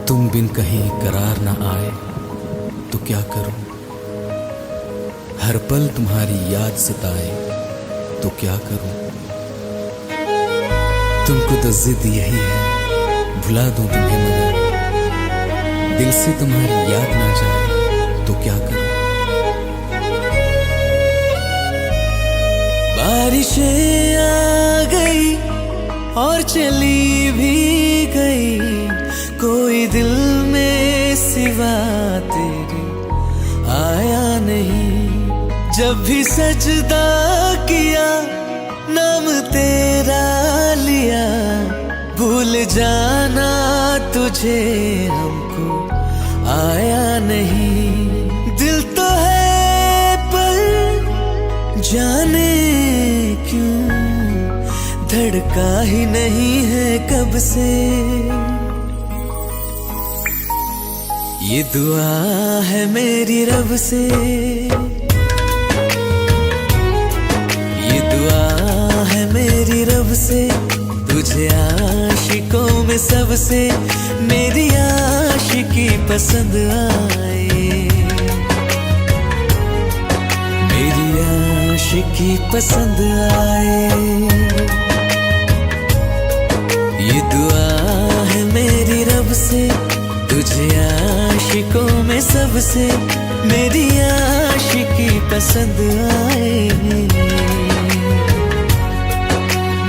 तुम बिन कहीं करार ना आए तो क्या करूं, हर पल तुम्हारी याद सताए तो क्या करूं। तुमको तो जिद यही है भुला दूं तुम्हें, मगर दिल से तुम्हारी याद ना जाए तो क्या करूं। बारिशें आ गई और चली भी गई, कोई दिल में सिवा तेरे आया नहीं। जब भी सजदा किया नाम तेरा लिया, भूल जाना तुझे हमको आया नहीं। दिल तो है पर जाने क्यों धड़का ही नहीं है कब से। ये दुआ है मेरी रब से, ये दुआ है मेरी रब से, तुझे आशिकों में सबसे मेरी आशिकी पसंद आए, मेरी आशिकी पसंद आए। ये दुआ है मेरी रब से, तुझे आशिकों में सबसे मेरी आशिकी पसंद आए,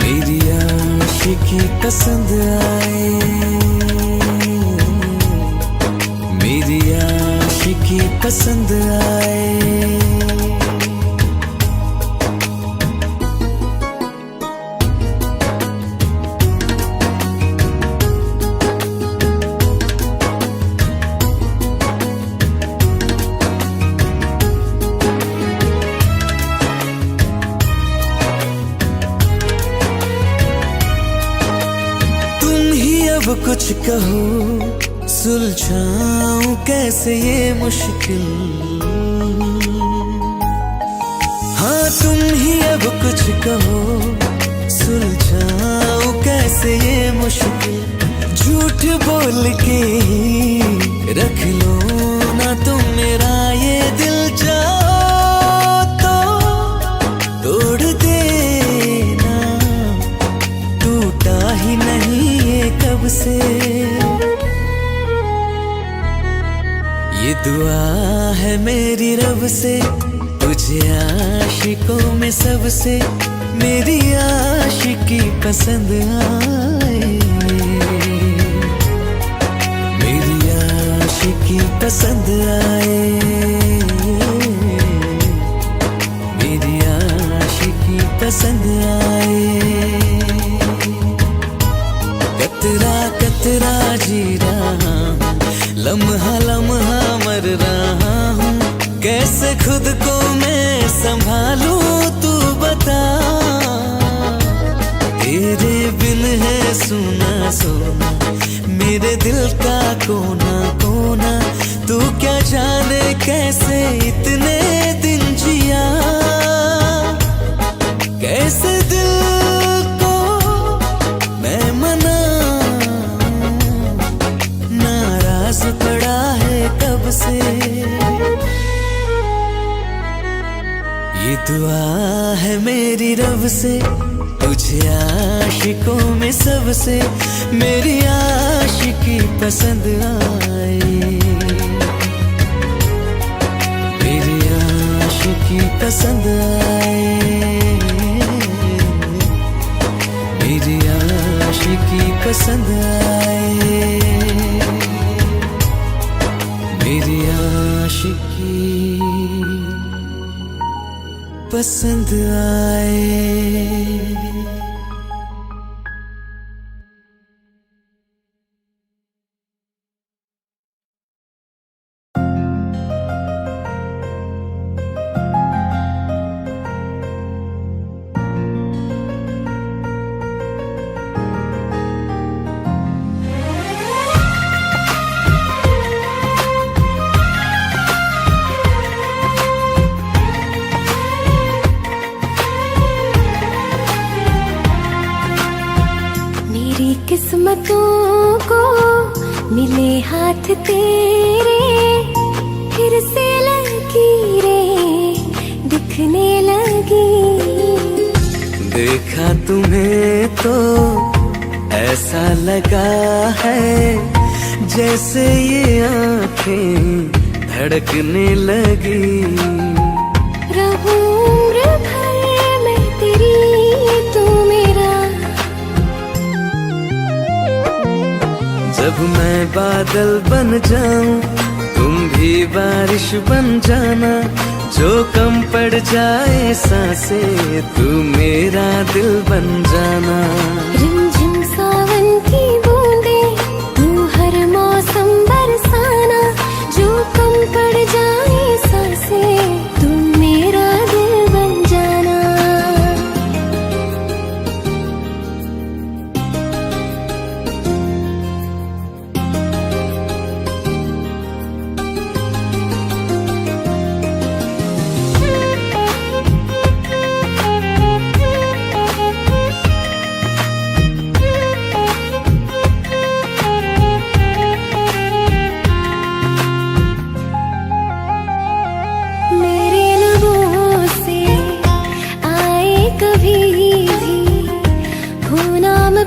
मेरी आशिकी पसंद आए, मेरी आशिकी पसंद आए। अब कुछ कहो सुलझाऊं कैसे ये मुश्किल, हाँ तुम ही अब कुछ कहो सुलझाऊं कैसे ये मुश्किल। झूठ बोल के रख लो ना तुम मेरा ये दिल, जाओ तो तोड़ देना, टूटा ही नहीं कब से। ये दुआ है मेरी रब से, तुझे आशिकों में सबसे मेरी आशिकी पसंद आए, मेरी आशिकी पसंद आए, मेरी आशिकी पसंद आए। कतरा कतरा जी रहा हूँ, लम्हा लम्हा मर रहा हूँ, कैसे खुद को मैं संभालूं तू बता। तेरे बिन है सुना सुना मेरे दिल का कोना कोना, तू क्या जाने कैसे इतने दिन जिया, कैसे दिल को मैं मना पड़ा है कब से। ये दुआ है मेरी रब से, तुझे आशिकों में सबसे मेरी आशिकी पसंद आए, मेरी आशिकी पसंद आए, मेरी आशिकी पसंद आए, मेरी आशिकी पसंद आए। किस्मतों को मिले हाथ तेरे, फिर से लकीरें दिखने लगी। देखा तुम्हें तो ऐसा लगा है जैसे ये आंखें धड़कने लगी। रहूं उम्र भर मैं तेरी, तू मेरा। जब मैं बादल बन जाऊं तुम भी बारिश बन जाना, जो कम पड़ जाए सांसें तू मेरा दिल बन जाना। रिमझिम सावन की बूंदे तू हर मौसम बरसाना, जो कम पड़ जाए सांसें तू मेरा दिल बन जाना।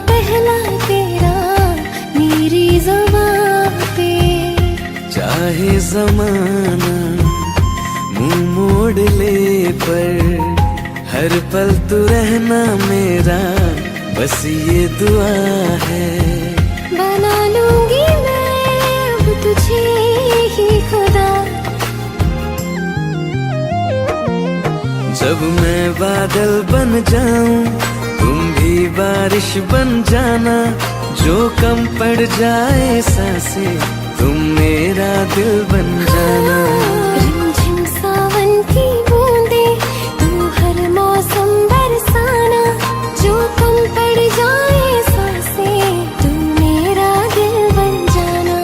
पहला तेरा मेरी ज़बान पे, चाहे जमाना मुंह मोड़ ले पर हर पल तू रहना मेरा, बस ये दुआ है। बना लूंगी मैं अब तुझे ही खुदा। जब मैं बादल बन जाऊं तुम भी बारिश बन जाना, जो कम पड़ जाए सांसें तुम मेरा दिल बन जाना। रिमझिम सावन की बूंदे तू हर मौसम बरसाना, जो कम पड़ जाए सांसें तुम मेरा दिल बन जाना।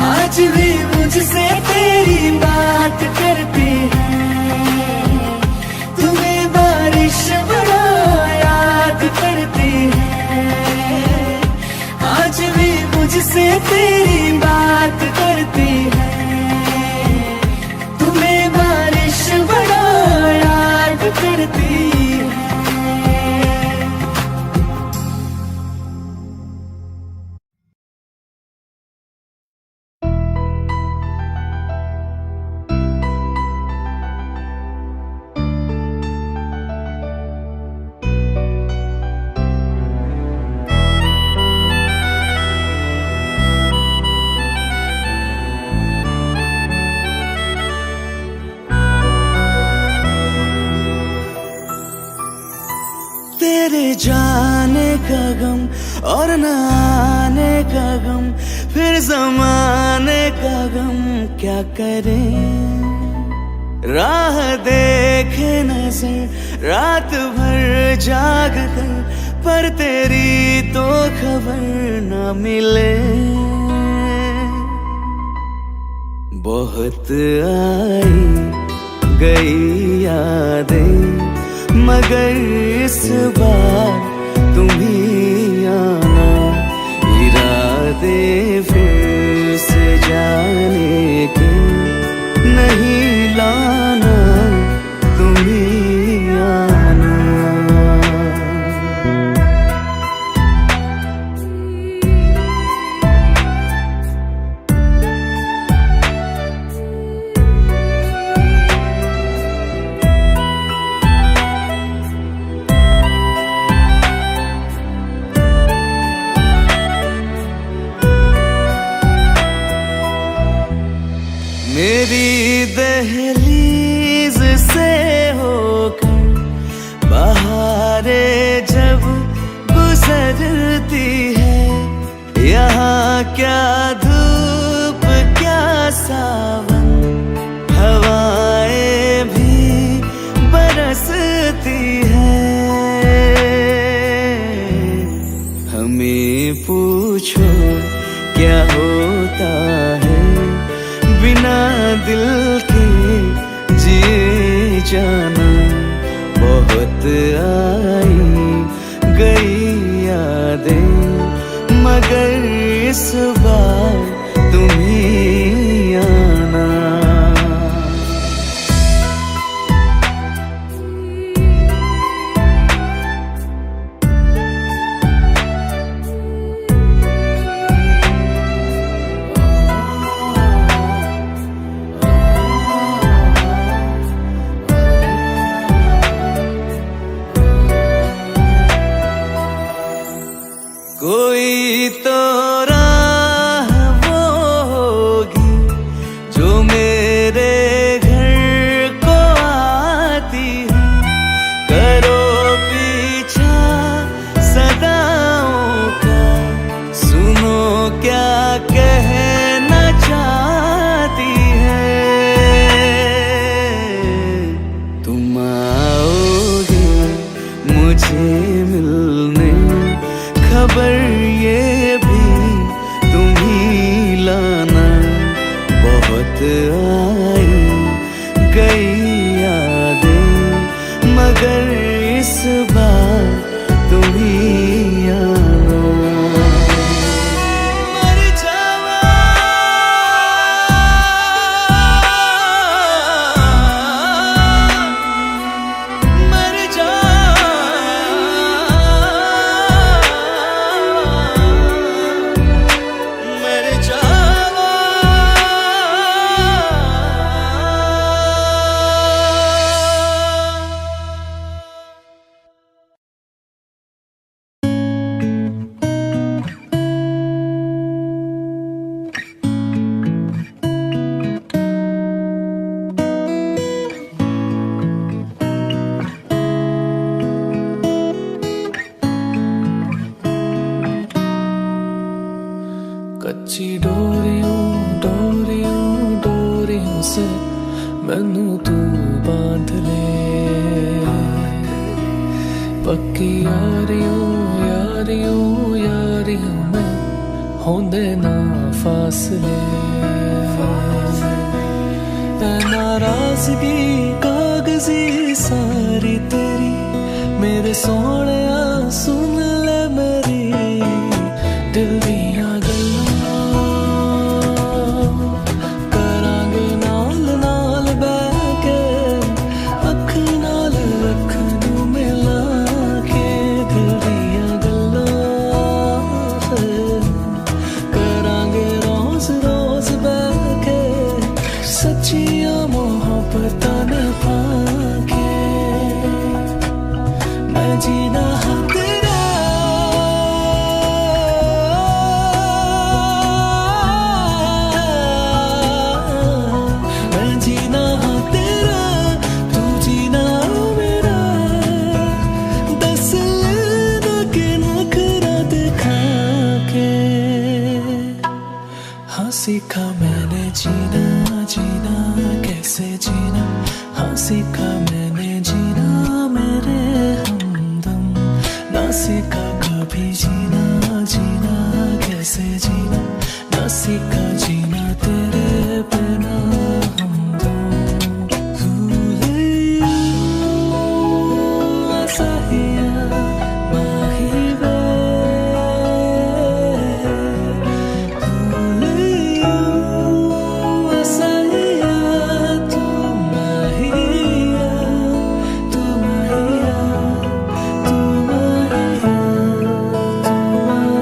आज भी मुझसे तेरी बात करती है, तुम्हें बारिश बड़ा याद करती है। आज भी मुझसे तेरी बात करती है, तुम्हें बारिश बड़ा याद करती है। तेरे जाने का गम और न आने का गम, फिर जमाने का गम क्या करें। राह देखे नजर रात भर जाग कर, पर तेरी तो खबर न मिले। बहुत आई गई यादें मगर इस बार तुम ही आना, इरादे फिर से जाने के नहीं लाना, तुम ही आना। मेरी दहलीज से होकर बहारें जब गुजरती है, यहाँ क्या धूप पूछो क्या होता है बिना दिल के जिए जाना। बहुत आई गई यादें मगर इस बार तुम ही आना। कोई तो राह वो होगी जो मेरे घर को आती है। करो पीछा सदाओं का, सुनो क्या कहना चाहती है। तुम आओगे मुझे मिलने, खबर ये भी तुम ही लाना। बहुत आई गई यादें मगर इस बार तुम ही आना। मर जावा मर जा कच्ची डोरियों डोरियों डोरियों से मैनू तू बांध ले। पक्की यारियों यारियों यारियों में होंदे ना फासले। नाराजगी कागजी सारी तेरी, मेरे सोने सुन ले मेरी दिल दियां गल्लां। करांगे नाल नाल बैठ के, अख नाल अख नू मिला के दिल दियां गल्लां। करांगे रोज रोज बैठ के सच्चियां मोहब्बतां निभा के। मैं जीना हाँ तेरा, मैं जीना हाँ तेरा, तू जीना मेरा। दस लेना के नखरा दिखा के। हाँ सीखा मैंने जीना जीना कैसे जीना। हाँ सीखा मैंने जीना मेरे हमदम। ना सीखा कभी जीना जीना कैसे जीना। ना सीखा जीना तेरे बिना हमदम। भूले सहिया माही वे, भूले सहिया तू माहिया, तू माहिया, तू माहिया, तू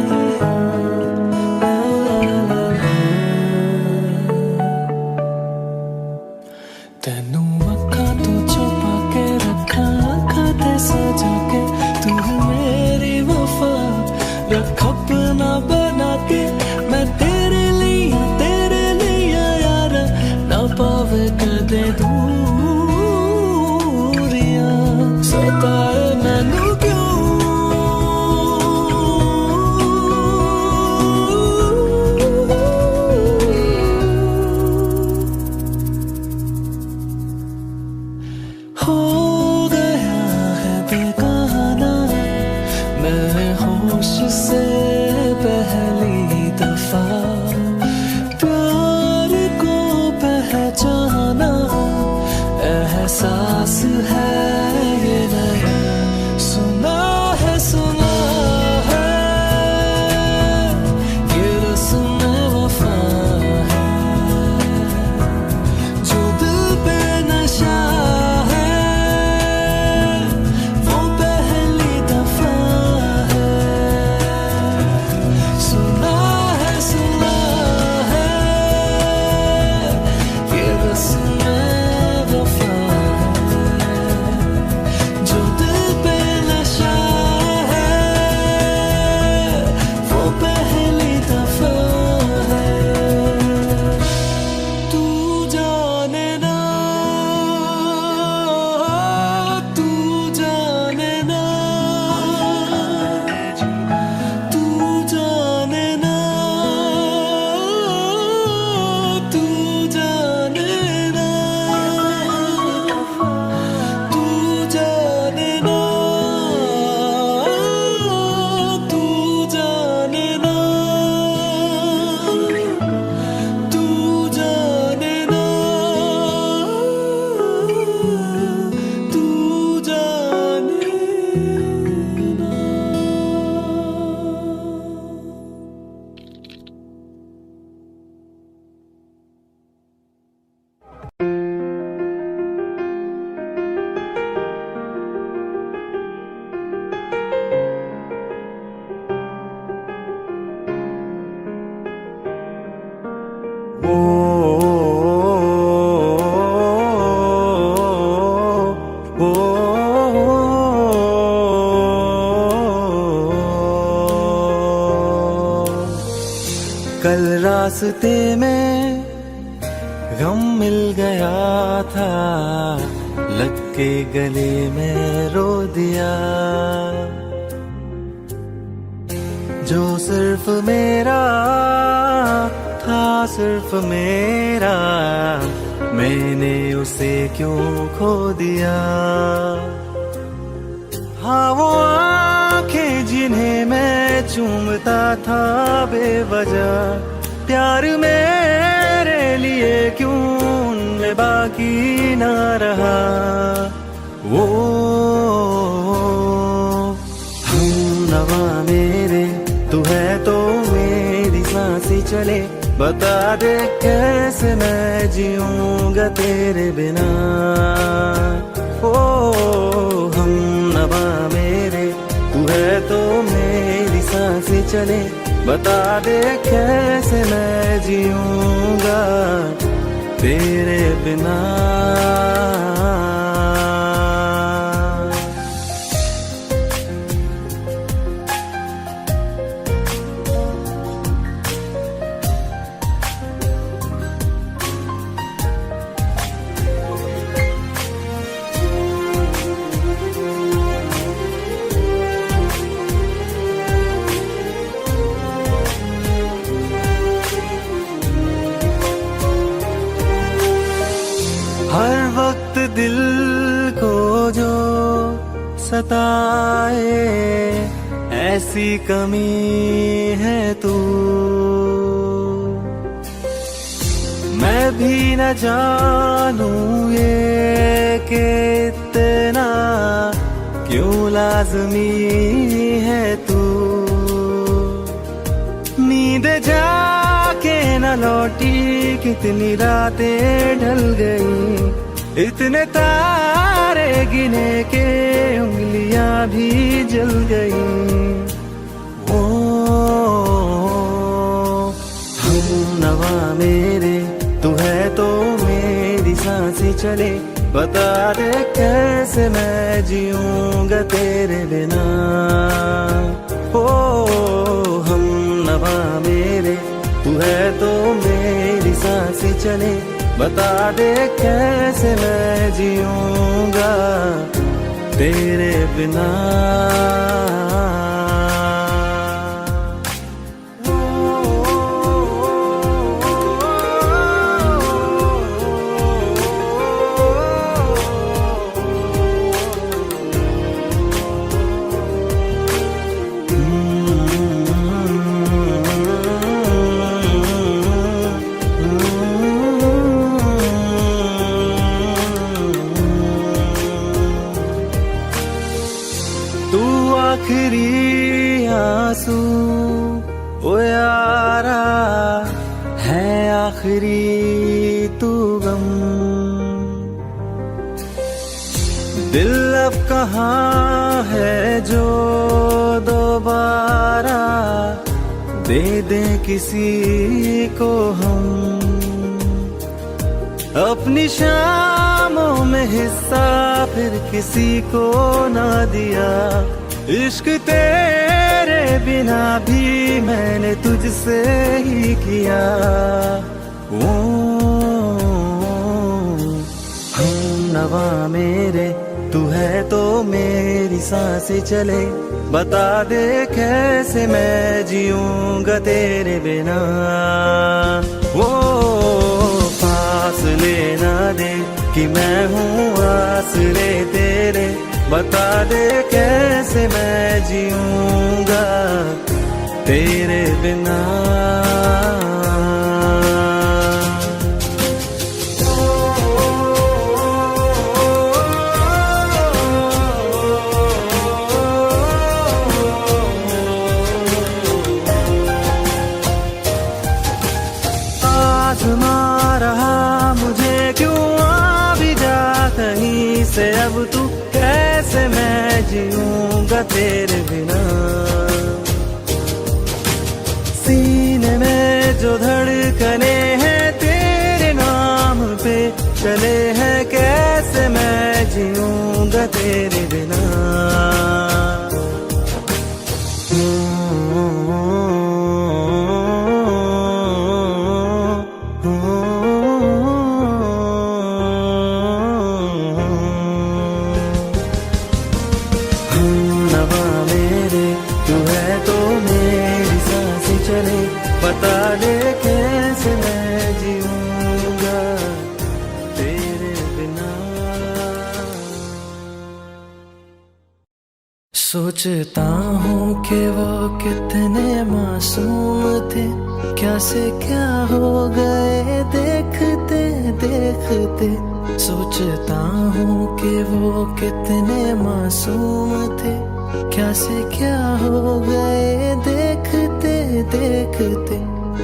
माहिया। तेनू अखा तो छुपा के रखा, अखा ते सजा के तू मेरी वफा रख अपना बना के। मैं तेरे लिए यार ना पावे कदे दूरियां। सताए मैनू क्यों हो गया है बेगाना। मैं होश से बह कल रास्ते में गम मिल गया था, लग के गले में रो दिया। जो सिर्फ मेरा था, सिर्फ मेरा, मैंने उसे क्यों खो दिया। हाँ वो आंखें जिन्हें मैं चूमता था बेवजह, प्यार मेरे लिए क्यों उनमें बाकी ना रहा। वो हम नवा मेरे, तू है तो मेरी सांसें चले, बता दे कैसे मैं जीऊंगा तेरे बिना। ओ हम नवा मेरे, तू है तो मेरी सांसें चले, बता दे कैसे मैं जीऊंगा तेरे बिना। हर वक्त दिल को जो सताए, ऐसी कमी है तू। मैं भी न जानूं ये कि इतना क्यों लाज़मी है तू। नींद जाके न लौटी, कितनी रातें ढल गई, इतने तारे गिने के उंगलियां भी जल गई। ओ हम नवा मेरे, तू है तो मेरी सांसें चले, बता दे कैसे मैं जीऊंगा तेरे बिना। ओ हम नवा मेरे, तू है तो मेरी सांसें चले, बता दे कैसे मैं जीऊंगा तेरे बिना। तू आखिरी आंसू ओ यारा है, आखिरी तू गम। दिल अब कहाँ है जो दोबारा दे दे किसी को हम। अपनी शामों में हिस्सा फिर किसी को ना दिया, इश्क तेरे बिना भी मैंने तुझसे ही किया। ओ हम नवा मेरे, तू है तो मेरी सांसें चले, बता दे कैसे मैं जीऊंगा तेरे बिना। वो फासले ना दे कि मैं हूँ आसरे तेरे, बता दे कैसे मैं जीऊंगा तेरे बिना। आज़मा रहा मुझे क्यों आ भी जा कहीं से, अब तू कैसे मैं जीऊंगा तेरे बिना। सीने में जो धड़कने हैं बता दे कैसे मैं जीऊंगा तेरे बिना। सोचता हूँ कि वो कितने मासूम थे, क्या से क्या हो गए देखते देखते। सोचता हूँ कि वो कितने मासूम थे, क्या से क्या हो गए देखते देखते।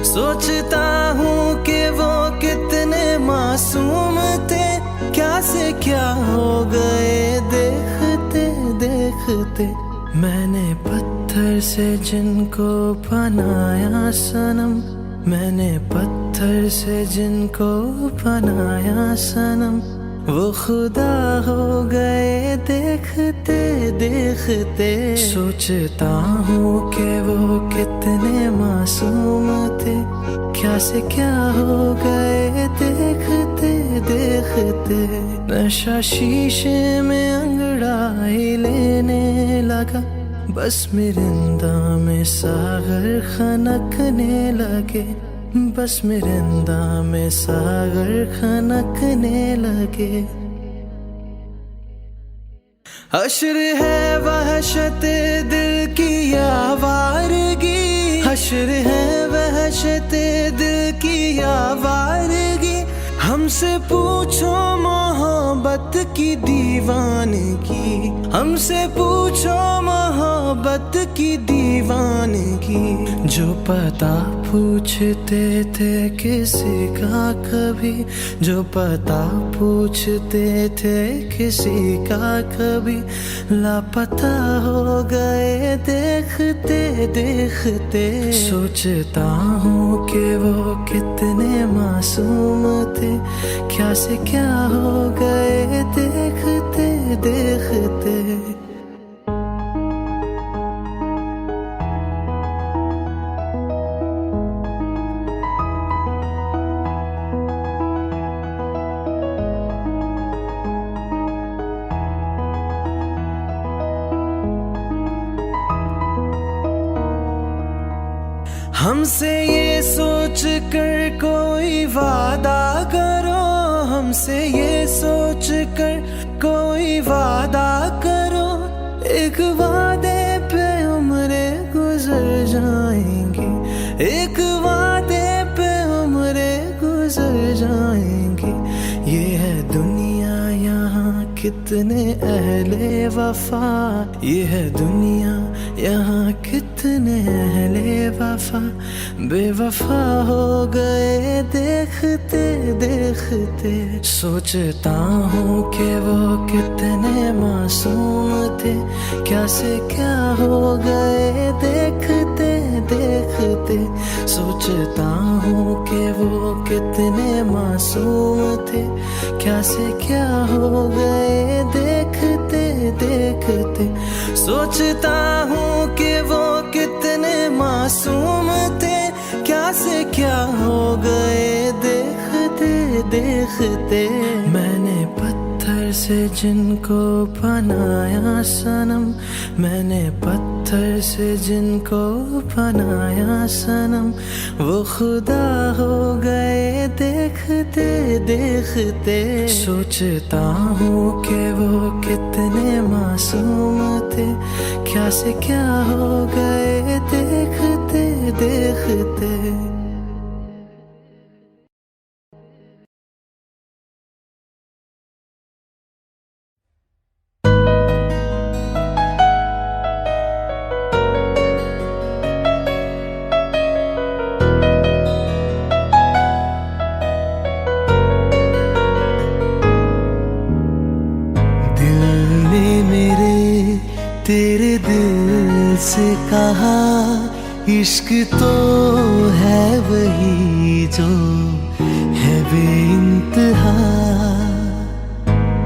सोचता हूँ कि वो कितने मासूम थे, क्या से क्या हो गए देखते देखते। मैंने पत्थर से जिनको बनाया सनम, मैंने पत्थर से जिनको बनाया सनम, वो खुदा हो गए देखते देखते। सोचता हूँ कि वो कितने मासूम थे, क्या से क्या हो गए देखते देखते। नशा शीशे में अंगड़ाई लेने लगा, बस मिरिंदा में सागर खनकने लगे, बस मिरिंदा में सागर खनकने लगे। हश्र है वहशत दिल की आवारगी, हश्र है वहशत दिल की आवारगी। हमसे पूछो मोहब्बत की दीवानगी, हमसे पूछो मोहब्बत की दीवानगी। जो पता पूछते थे किसी का कभी, जो पता पूछते थे किसी का कभी, लापता हो गए देखते देखते। सोचता हूँ कि वो कितने मासूम थे, क्या से क्या हो गए देखते देखते। हमसे ये सोच कर कोई वादा करो, हमसे ये सोच कर कोई वादा करो। एक वादे पे उम्रें गुजर जाएंगी, एक वादे पे उम्रें गुजर जाएंगी। ये है दुनिया यहाँ कितने अहले वफा, ये है दुनिया यहाँ कितने अहले वफा, बेवफा हो गए देखते देखते। सोचता हूँ कि वो कितने मासूम थे, क्या से क्या हो गए देखते देखते। सोचता हूँ कि वो कितने मासूम थे, क्या से क्या हो गए देखते देखते। सोचता हूँ कि वो कितने मासूम थे, क्या से क्या हो गए देखते देखते। मैंने पत्थर से जिनको बनाया सनम, मैंने पत्थर से जिनको बनाया सनम, वो खुदा हो गए देखते देखते। सोचता हूँ कि वो कितने मासूम थे, क्या से क्या हो गए देखते देखते। तेरे दिल से कहा इश्क तो है वही जो है बेइंतहा।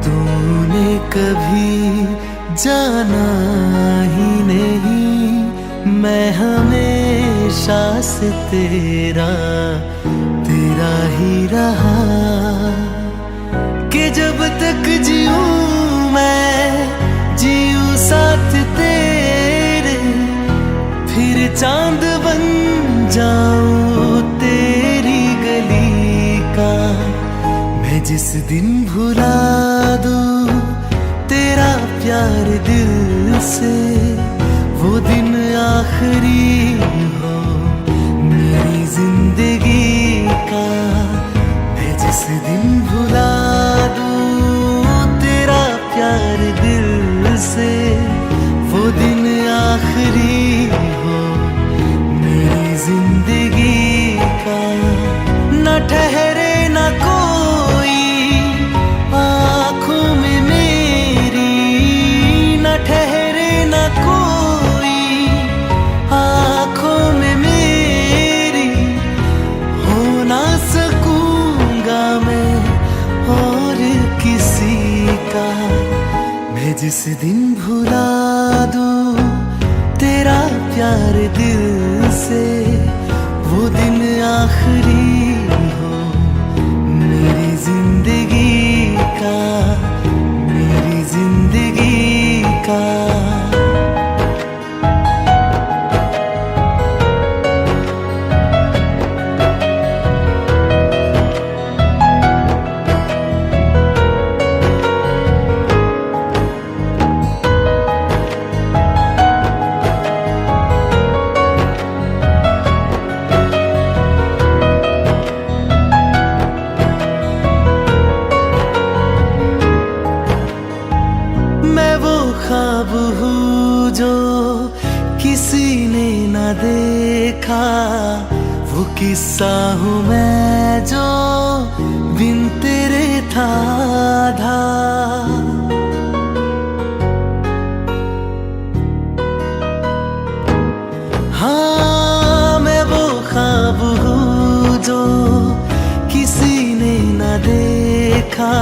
तूने कभी जाना ही नहीं, मैं हमेशा से तेरा तेरा ही रहा। कि जब तक जीऊं मैं जीऊं साथ तेरे, फिर चांद बन जाऊं दिन भुला दूं तेरा प्यार दिल से, वो दिन आखिरी हो मेरी जिंदगी का। मैं जिस दिन भुला दूं तेरा प्यार दिल से, वो दिन आखिरी हो मेरी जिंदगी का। न ठहरे न कोई आँखों में मेरी, न ठहरे न कोई आँखों में मेरी, हो ना सकूंगा मैं और किसी का। मैं जिस दिन भुला दूं तेरा प्यार दिल से, वो दिन आखिरी हो मेरी जिंदगी का, मेरी जिंदगी का। ख्वाब हूँ जो किसी ने न देखा, वो किस्सा हूँ मैं जो बिन तेरे था आधा। हाँ मैं वो ख्वाब हूँ जो किसी ने न देखा,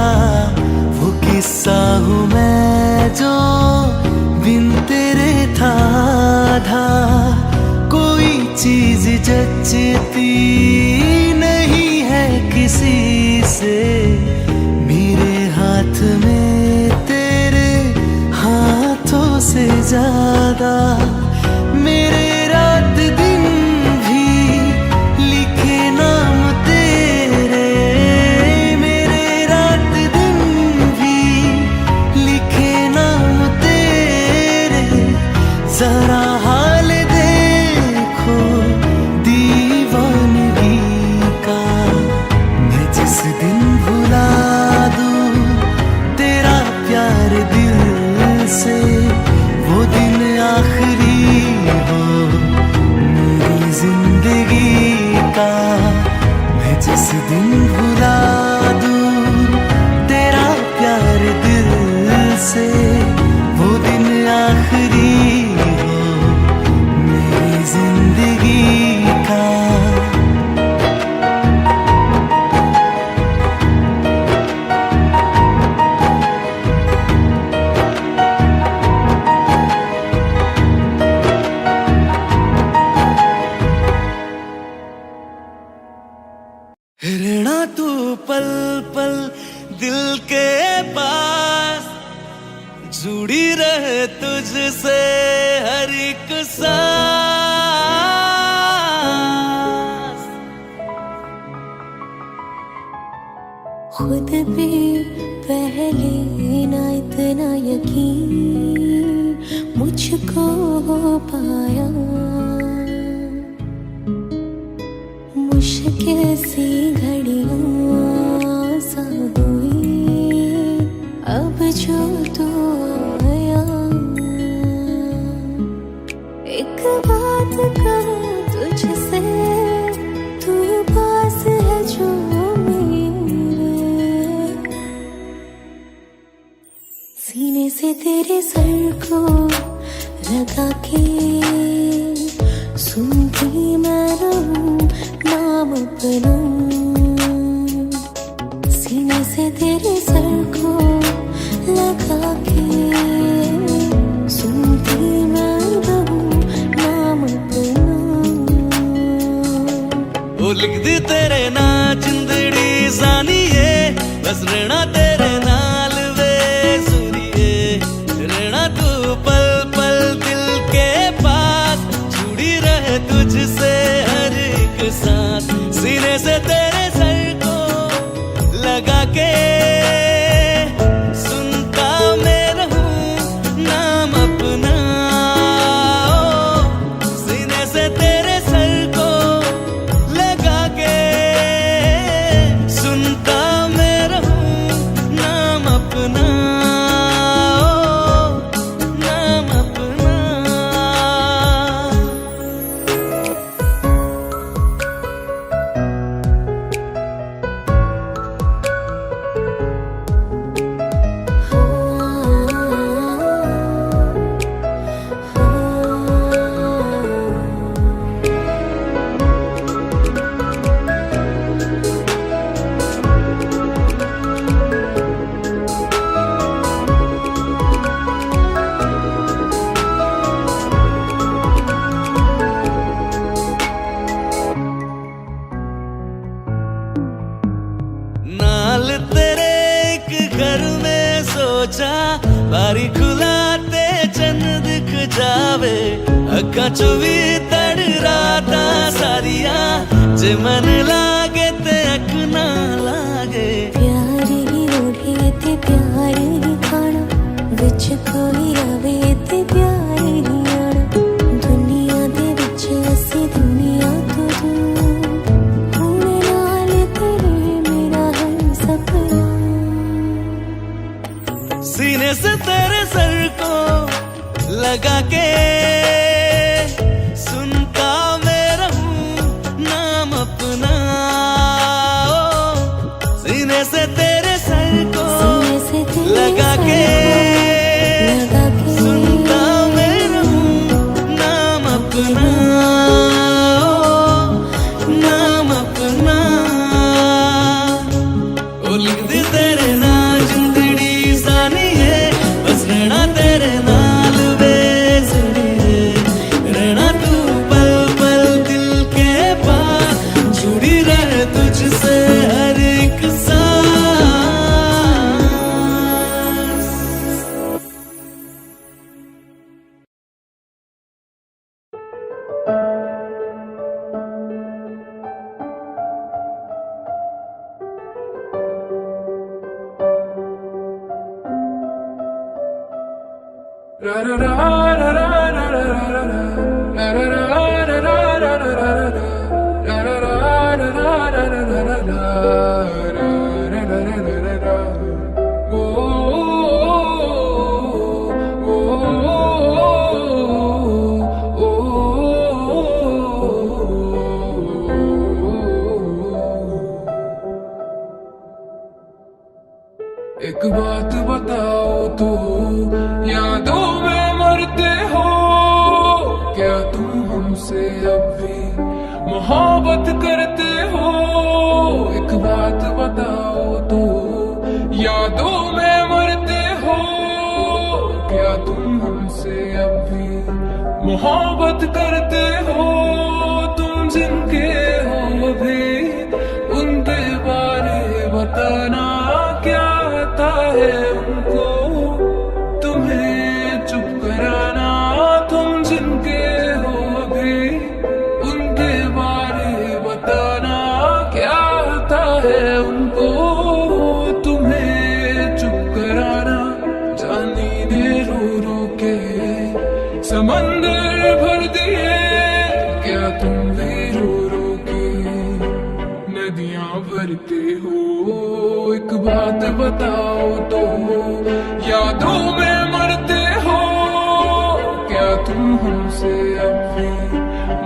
वो किस्सा हूँ मैं जो बिन तेरे था आधा। कोई चीज जचती नहीं है किसी से, मेरे हाथ में तेरे हाथों से ज्यादा। मेरे रात दिन भी लिखे नाम तेरे, मेरे रात दिन भी लिखे नाम तेरे। जरा हाल देखो दीवानगी का। मैं जिस दिन भुला दूं तेरा प्यार दिल से, वो दिन आखिरी हो मेरी जिंदगी का। मैं जिस दिन भुला दूं तेरा प्यार दिल से, वो दिन आखिरी हो मेरी जिंदगी का। रहना तू पल पल दिल के पास, जुड़ी रहे तुझसे हर एक सांस। खुद भी पहले ना इतना यकीन मुझको हो पाया। मुश्किल सी घड़ियां सा हुई अब जो तू आया। एक बात कहूँ तुझसे, तू पास है जो मेरे, सीने से तेरे सर को लगा के सुनती मैं रहूं नाम अपना। सीने से तेरे सर को लगा के सुनती मैं रहूं नाम अपना। वो लिख दी तेरे ना जिंदड़ी जानिए, बस रहना तेरे नाल वे सुनिए। रहना तू पल पल दिल के पास, जुड़ी रहे तुझसे हर एक सांस। सीने से तेरे सर को लगा के साल तेरे एक घर में सोचा, बारी खुलाते चन्न दिख जावे, अखा चुवी तड़ राता सारिया, जे मन लागे ते अख ना लागे। प्यार ही ओढ़े ते प्यार ही खाना, विच कोई आवे ते प्यार ही आना, दुनिया दे विच असी दुनिया तो दूर, हुण नाल तेरे मेरा है सपना। सीने से तेरे सर को लगा के सुनता मैं रहूं नाम अपना, सीने से तेरे सर को लगा के सुनता मैं रहूं नाम अपना, नाम अपना। ओ लिख दी तेरे नाल जिंदड़ी सानी है, बस रहना तेरे नाल बेसड़ी है, रहना तू पल पल दिल के पास, जुड़ी रहे तुझसे हर एक सांस। एक बात बताओ तो, यादों में मरते हो क्या तुम हमसे अब भी मोहब्बत करते हो? एक बात बताओ तो, यादों में मरते हो क्या तुम हमसे अब भी मोहब्बत करते हो? तुम जिनके हो अभी उनके बारे बताना, क्या आता है उनको तुम्हें चुप कराना? तुम जिनके हो अभी उनके बारे बताना, क्या आता है उनको तुम्हें चुप कराना? जानी ने रो रो के समंदर भर दिए, क्या तुम भी रो रो के नदियां भरते हो? एक बात बताओ तो, यादों में मरते हो क्या तुम हमसे अब भी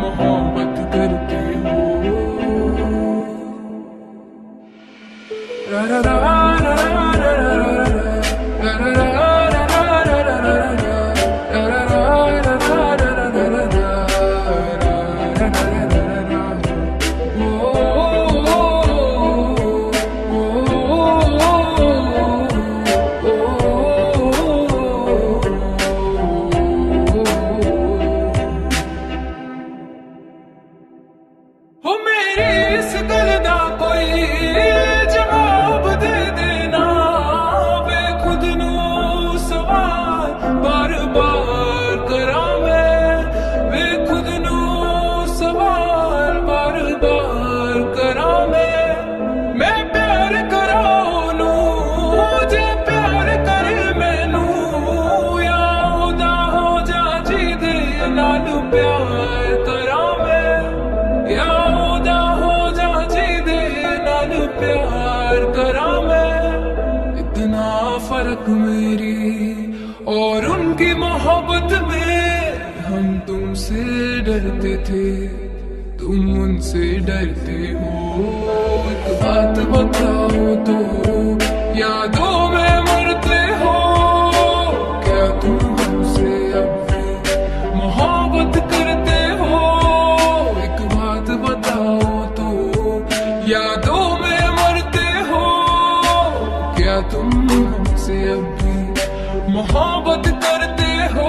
मोहब्बत करते हो? रा रा रा रा रा रा रा रा रा मेरी और उनकी मोहब्बत में हम तुमसे डरते थे, तुम उनसे डरते हो। एक बात बताओ तो, यादों में मरते हो क्या तुम हमसे अब भी मोहब्बत करते हो? एक बात बताओ तो, यादों में मरते हो क्या तुम हमसे अब भी मोहब्बत करते हो?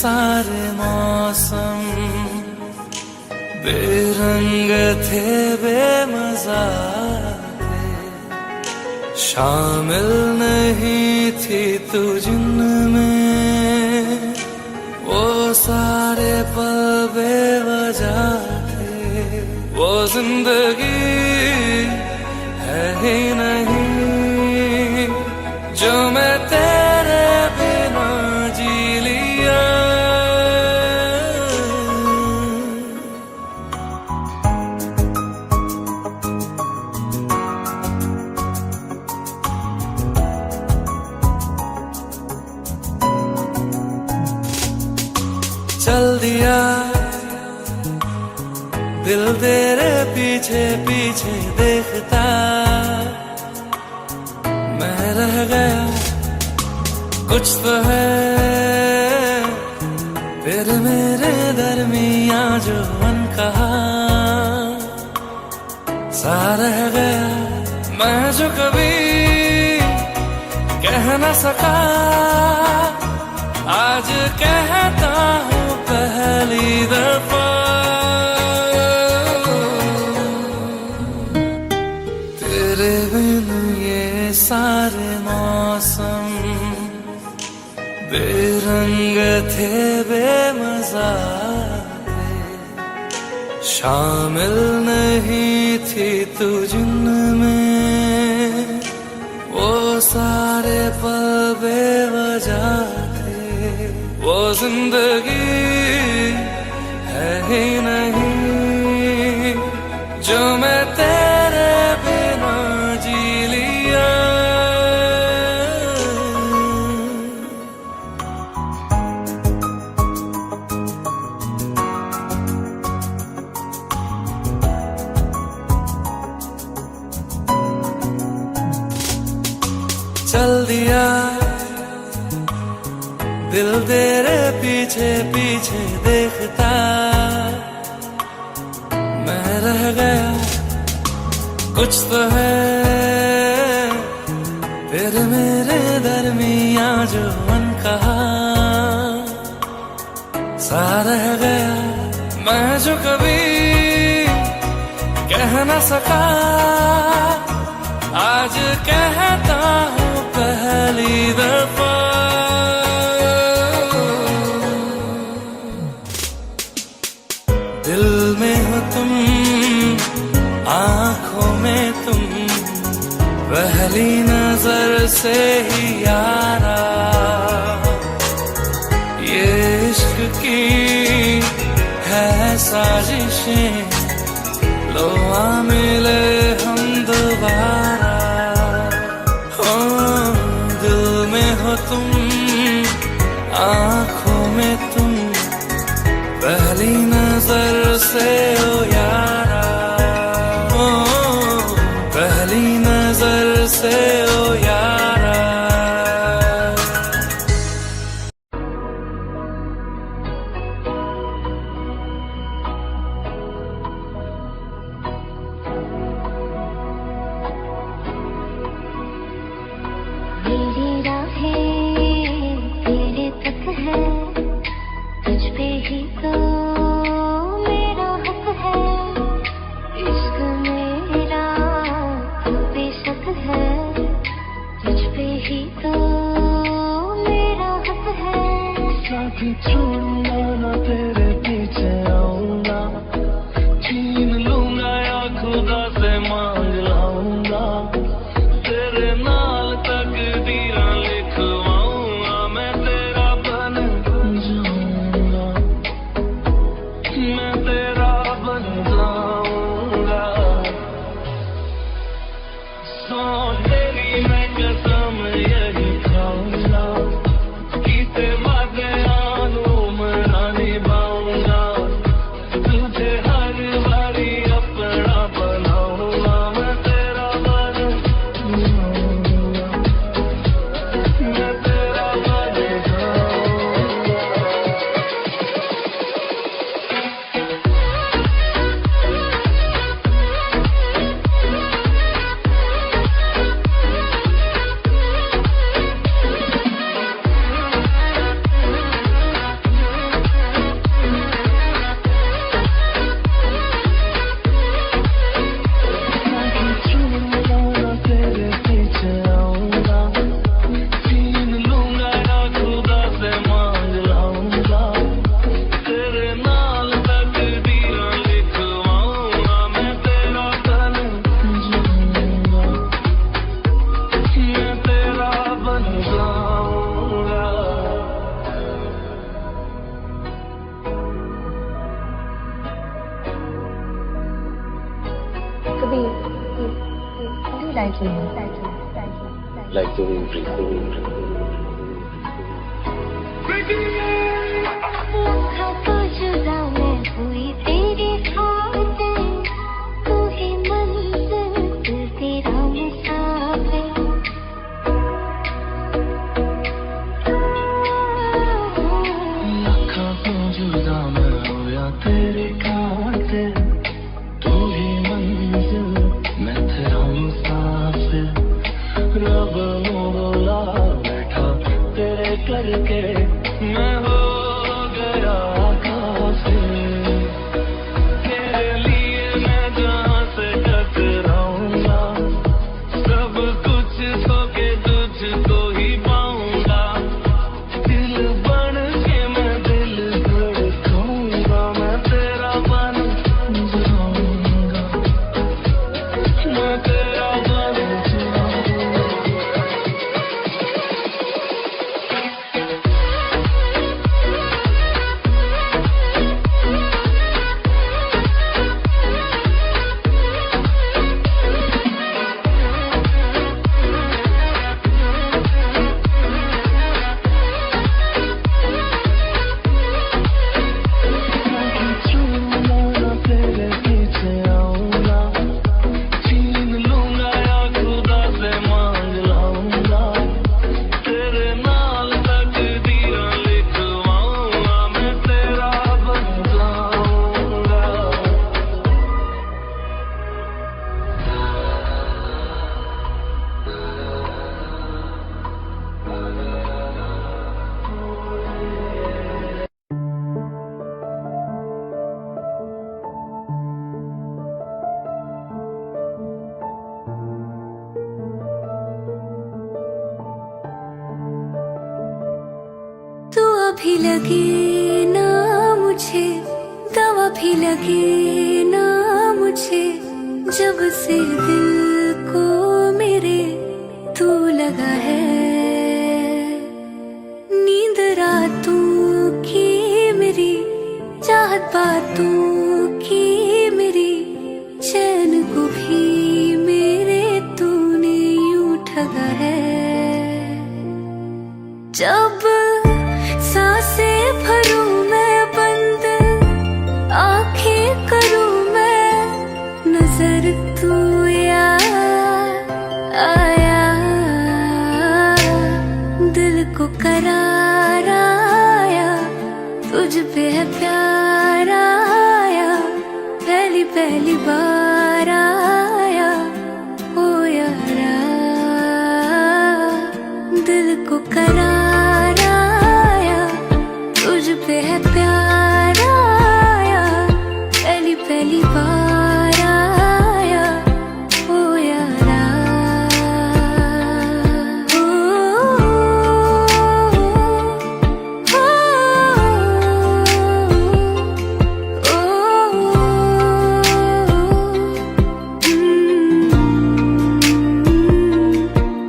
सारे मौसम बेरंग थे, बेमजा थे, शामिल नहीं थी तू जिनमें, वो सारे पल बेवजह थे। वो जिंदगी है ही नहीं जो मैं तेरे बिना जी लिया। चल दिया दिल तेरे पीछे पीछे देखता, मैं रह गया कुछ तो है फिर मेरे दरमिया जो अनकहा सा रह गया। मैं जो कभी कह न सका आज कहता हूँ पहली दफा। तेरे बिन ये सारे मौसम बेरंग थे, बेमजा थे, शामिल नहीं थी तू जिनमें, वो सारे पल बेवजह थे। वो जिंदगी है ही नहीं जो मैं तेरे बिना जी लिया। चल दिया दिल तेरे पीछे पीछे देखता, मैं रह गया कुछ तो है फिर मेरे दरमिया जो अनकहा सा रह गया। मैं जो कभी कह न सका आज कहता हूँ पहली दफा। दिल में हो तुम, आंखों में तुम, पहली नजर से ही यारा। ये इश्क की है साजिशें, लो आ मिले हम दोबारा। हो दिल में हो तुम, आंखों में तुम, पहली नजर से ओ यारा। ओ पहली नजर से ओ यारा। मेरी राहें तेरे तक है, तुझ पे ही तो मेरा हक है। इश्क मेरा तू बेशक है, तुझ पे ही तो मेरा हक है। साथ छोड़ूंगा ना तेरे पीछे आऊंगा, छीन लूंगा या खुदा से मांग लाऊंगा। तेरे नाल तकदीरां लिखवाऊंगा, मैं तेरा बन जाऊंगा, मैं तेरा बन जाऊंगा। सौ तेरी मैं कसम यही खाऊंगा, कीते वादे आनू मना निभाऊंगा। तुझे हर बारी अपना बनाऊंगा, मैं तेरा बन कभी लाइक the wind breeze. तो जुदा मैं हुई तेरे खातिर, तू ही मंजिल तेरा मुसाफिर। लाखों तो जुदा मैं होया तेरे खातिर, तू ही मंजिल मैं तेरा मुसाफिर। रब बोला बैठा तेरे करके मैं हो गया काफिर। तेरे लिए मैं जहाँ से टकराऊंगा, सब कुछ खो के तुझको ही पाऊंगा। दिल बन के मैं दिल धड़काऊंगा, मैं तेरा बन जाऊंगा, मैं तेरा बन जाऊंगा। तेरे पीछे आऊंगा, छीन लूंगा या खुदा से मांग लाऊंगा। तेरे नाल तकदीरें लिखवाऊंगा, मैं तेरा बन जाऊंगा। तू अभी लगे ना मुझे, दवा भी लगे ना मुझे, जब से दिल को मेरे तू लगा है। नींद रातों की मेरी, चाहत बातों की मेरी, चैन को भी मेरे तूने यूं ठगा है। जब सांसें भरूं मैं बंद, आंखें करूं मैं, नजर तू याद आया। दिल को करार आया, तुझ पे है प्यार आया, पहली पहली बार आया ओ यारा। दिल को करार आया, तुझ पे है प्यार आया, पहली पहली बार आया ओ यारा। ओ,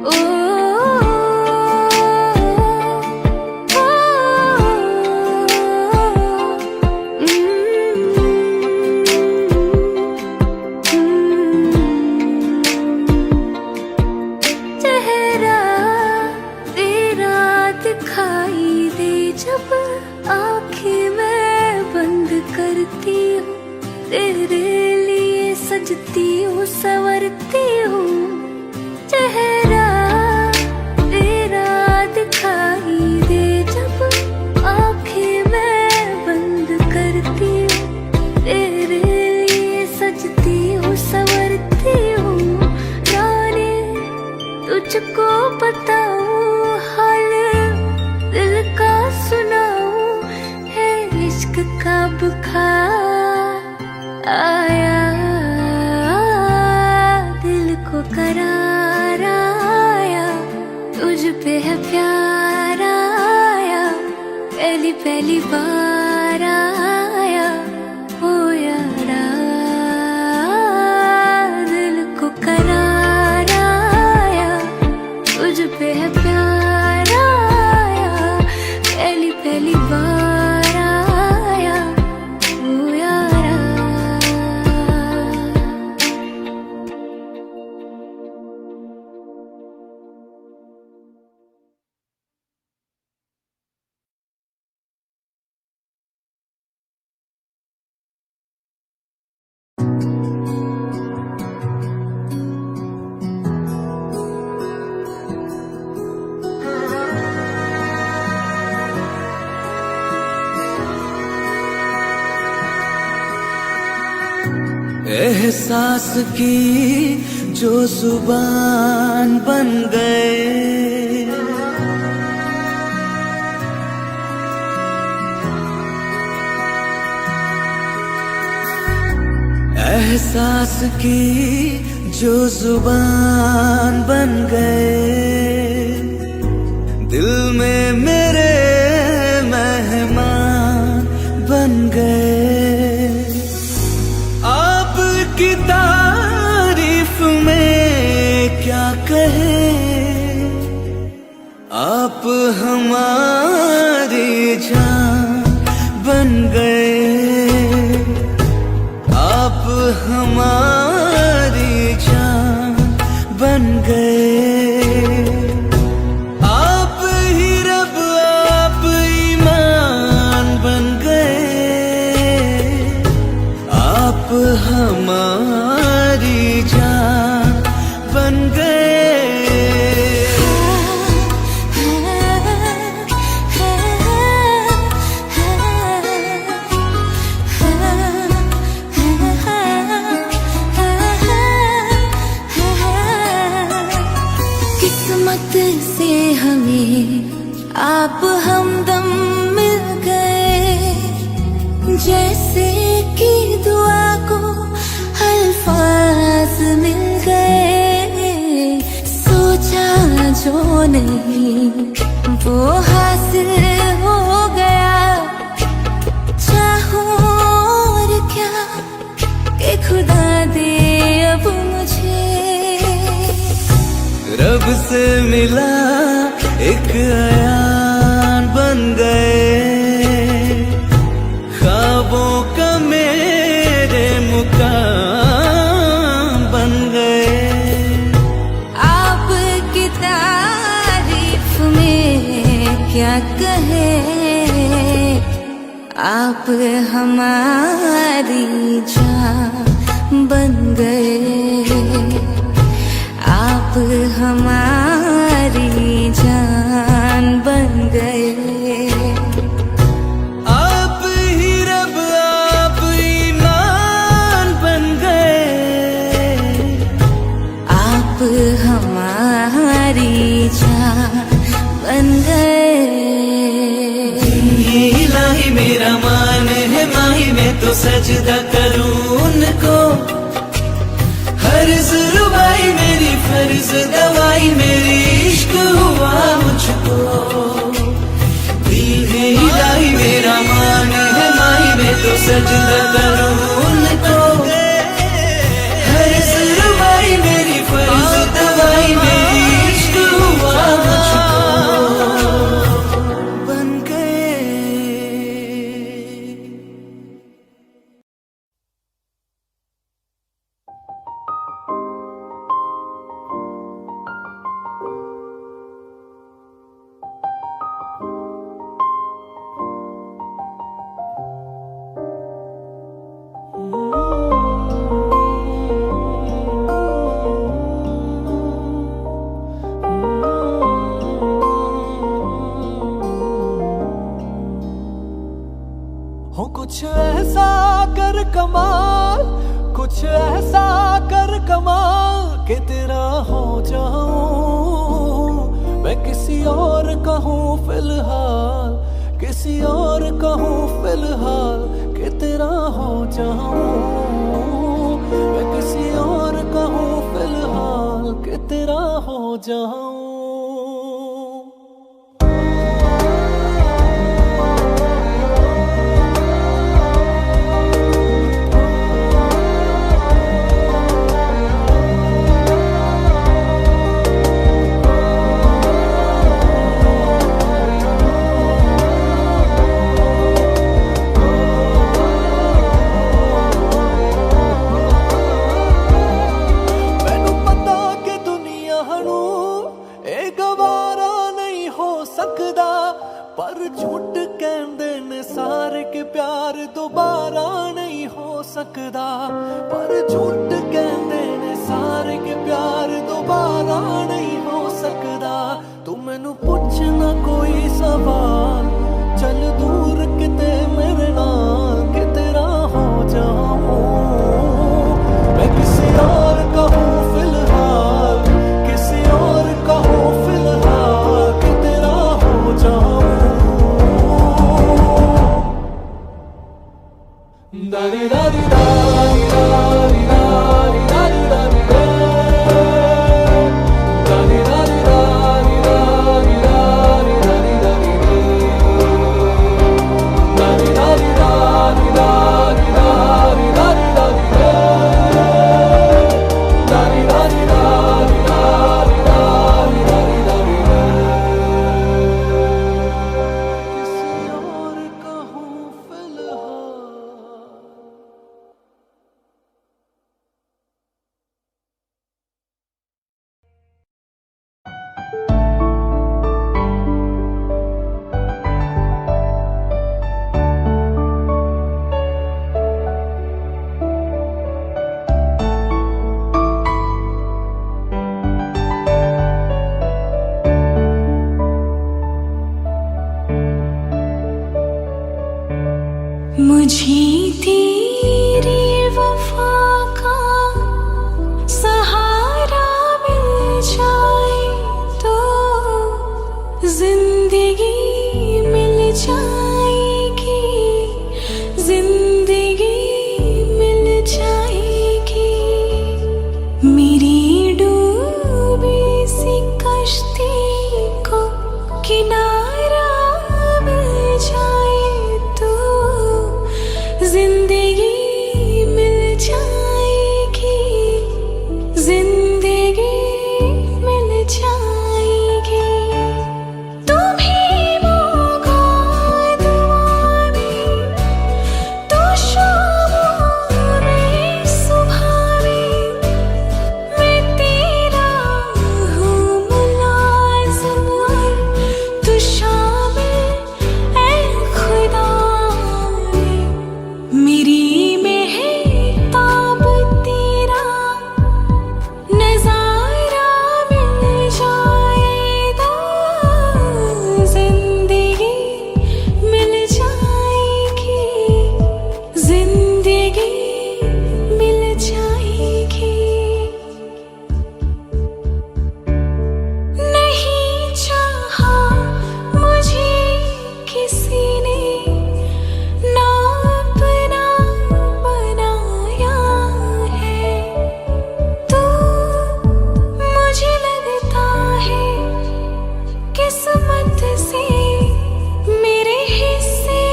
ओ, चेहरा तेरा दिखाई दे जब आंखें मैं बंद करती हूँ, तेरे लिए सजती हूँ, संवरती हूँ। चेहरा तेरा दिखाई दे जब आंखें मैं बंद करती हूँ, तेरे लिए सजती हूँ, संवरती हूँ। रानी तुझको बताऊं हाल दिल का सुनाऊं, है इश्क का बुखार आया। दिल को करार आया, तुझ पे है प्यार आया, पहली पहली बार आया ओ यारा। दिल को करार आया, तुझ पे है प्यार आया, पहली पहली बार आया ओ यारा। एहसास की जो जुबान बन गए, एहसास की जो जुबान बन गए, दिल में मेरे मेहमान बन गए। आपकी तारीफ में क्या कहे, आप हमारी जान बन गए, आप हमारी जान बन गए। आप ही रब आप ईमान बन गए, आप हमारी जान बन गए। किस्मत से हमें आप हमदम मिल गए, जैसे कि दुआ को अल्फाज मिल गए। सोचा जो नहीं वो हासिल हो गया, चाहो और क्या कि खुदा दे अब मुझे। रब से मिला एक अयान बन गए, ख्वाबों का मेरे मुकाम बन गए। आपकी तारीफ में क्या कहे, आप हमारी जान बन गए, आप हमारी जान बन गए। आप ही रब आप ईमान बन गए, आप हमारी जान बन गए। ये इलाही मेरा मान है माही, मैं तो सजदा करूं उनको। हर जुर्बाई मेरी फर्ज दवाई, मेरी इश्क हुआ मुझको। दिल है इलाही मेरा मान है माही, मैं तो सजदा करूं उनको। हर जुर्बाई मेरी फर्ज दवाई, मेरी इश्क हुआ मुझको बन गए। हो कुछ ऐसा कर कमाल, कुछ ऐसा कर कमाल कि तेरा हो जाऊं मैं किसी और कहूँ फिलहाल, किसी और कहूँ फिलहाल कि तेरा हो जाऊं मैं किसी और कहूँ फिलहाल कि तेरा हो जाऊं। पर झूठ कहंदे ने सारे के प्यार दोबारा नहीं हो सकदा, पर झूठ कहंदे ने सारे के प्यार दोबारा नहीं हो सकदा। तू मैनू पुछना कोई सवाल, चल दूर किते मेरे नाल कि तेरा हो जाऊं मैं मुझे तेरी वफा का सहारा मिल जाए तो जिंदगी मिल जाएगी, जिंदगी मिल जाएगी। मेरी डूबी सी कश्ती को किनारा मिल जाए तो जिंदगी मिल जाएगी, जिंदगी मिल जाएगी। तुम्हें मौका दुआ में तो शामों में सुबह में मैं तेरा हूँ मुलाज़िम और तू शामिल ऐ खुदा मेरी मेहताब तेरा नज़ारा मिल जाए तो जिंदगी मिल जाएगी, जिंदगी मिल जाएगी। नहीं चाहा मुझे किसी ने ना अपना बनाया है तो मुझे लगता है किस्मत से मेरे हिस्से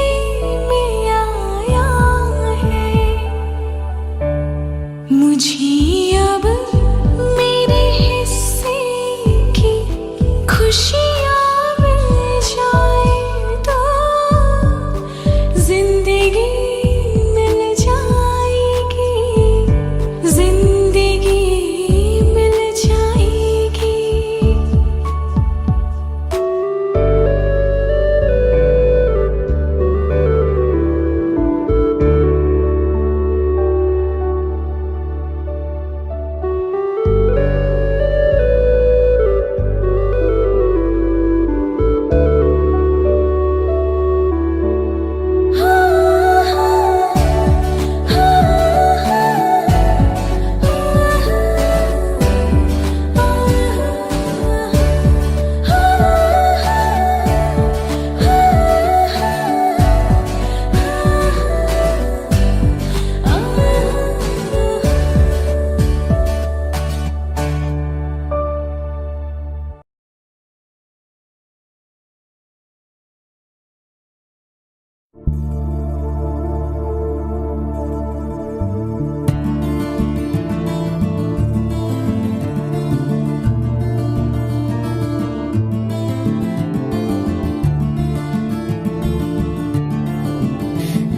में आया है। मुझे अब मेरे हिस्से की खुशियाँ मिल जाए तो जिंदगी मिल जाएगी, जिंदगी मिल जाएगी।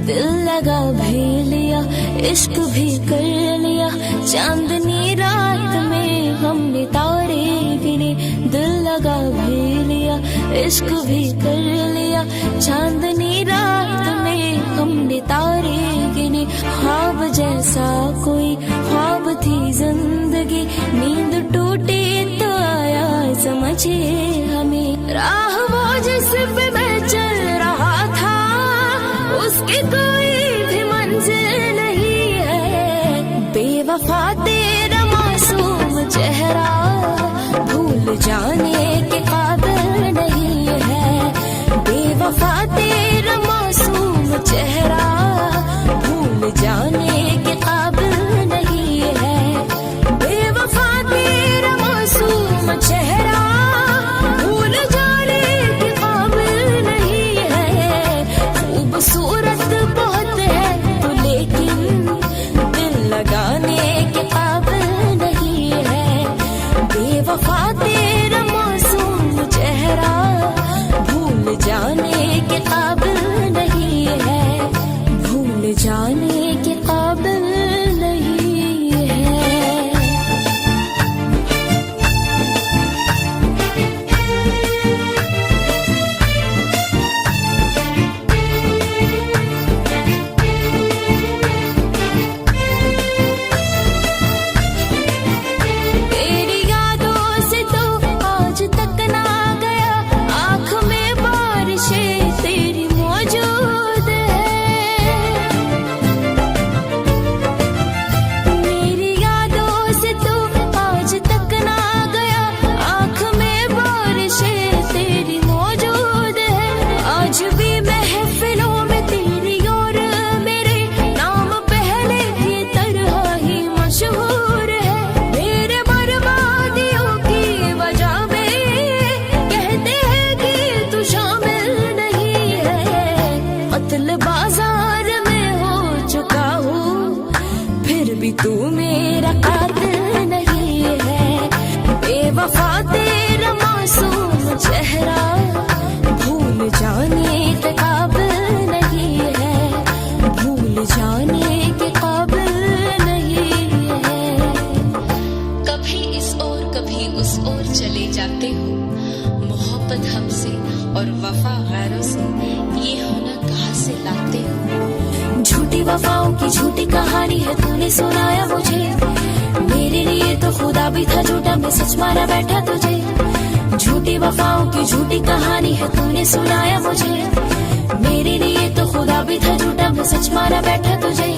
दिल लगा भी लिया, इश्क भी कर लिया, चांदनी रात में हमने तारे गिने। दिल लगा भी लिया, इश्क भी कर लिया, चांदनी रात में हमने तारे गिने। ख्वाब जैसा कोई ख्वाब थी जिंदगी, नींद टूटी तो आया समझे हमें। राह वो जिस पे मैं चल रहा था उसकी कोई भी मंजिल नहीं है। बेवफा तेरा मासूम चेहरा भूल जाने के काबिल नहीं है। बेवफा तेरा मासूम चेहरा भूल जाने के काबिल नहीं है। बेवफा तेरा मासूम चेहरा किस ओर चले जाते हो, मोहब्बत हमसे और वफा गैरों से, ये होना कहाँ से लाते हो। झूठी वफाओं की झूठी कहानी है तूने सुनाया मुझे, मेरे लिए तो खुदा भी था झूठा, मैं सच मारा बैठा तुझे। झूठी वफाओं की झूठी कहानी है तूने सुनाया मुझे, मेरे लिए तो खुदा भी था झूठा, मैं सच मारा बैठा तुझे।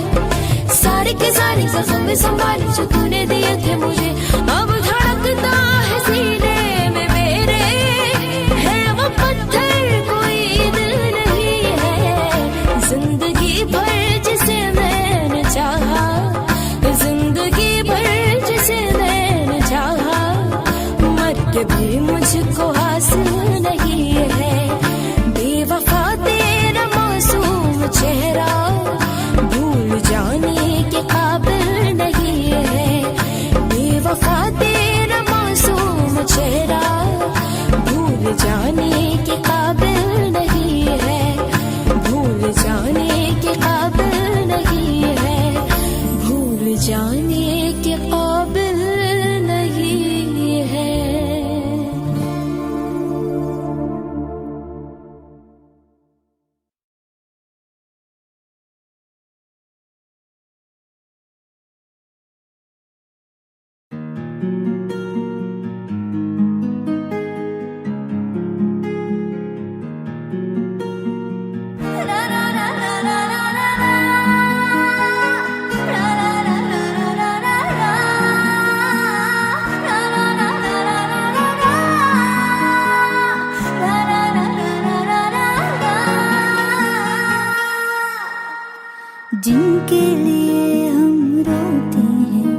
सारे के सारे जख्म संभाले जो तूने दिए थे मुझे, अब धड़कता है सीने में मेरे, है वो पत्थर कोई दिल नहीं है। जिंदगी भर जिसे मैंने चाहा, जिंदगी भर जिसे मैंने चाहा, मर के भी मुझको हासिल नहीं है। बेवफा तेरा मासूम चेहरा भूल जाने के काबिल नहीं है। बेवफा तेरा मासूम चेहरा भूल जाने के काबिल नहीं है, भूल जाने के काबिल नहीं है, भूल जाने के काबिल नहीं है। जिनके लिए हम रोते हैं,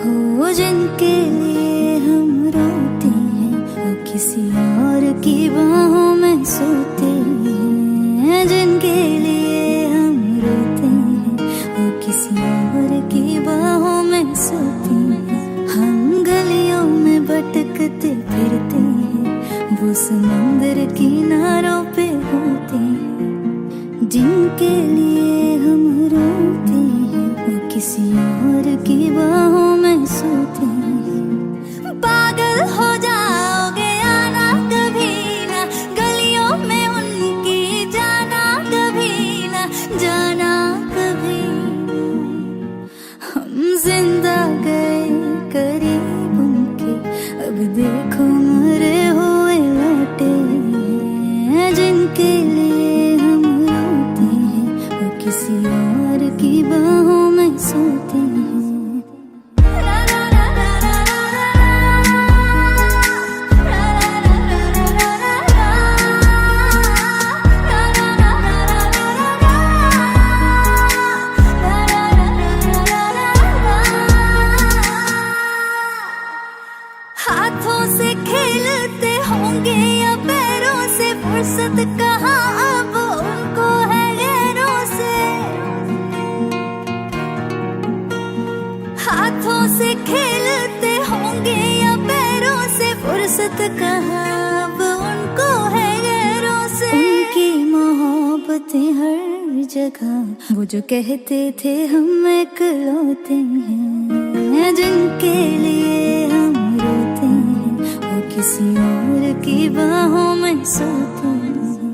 हो जिनके लिए हम रोते हैं, वो किसी और की बाहों में सोते हैं। जिनके लिए हम रोते हैं, वो किसी और की बाहों में सोते हैं। हम गलियों में भटकते फिरते हैं, वो समंदर किनारों पे होते हैं। जिनके लिए हम रोते हैं, वो किसी और की बाहों में सोते हैं। पागल हो जाओगे आना कभी ना, गलियों में उनकी जाना कभी ना, जाना कभी ना। हम जिंदा गए करीब उनके, अब देखो मरे हुए लौटे हैं। जिनके लिए हम रोते हैं, वो किसी और की बाहों में सोते हैं। हाथों से खेलते होंगे या पैरों से, फुर्सत कहाँ अब उनको है गैरों से। हाथों से खेलते होंगे या पैरों से, फुर्सत कहाँ अब उनको है गैरों से। उनकी मोहब्बतें हर जगह, वो जो कहते थे हम इकलौते हैं। जिनके लिए हम रोते हैं, वो किसी और की बाहों में सोते हैं।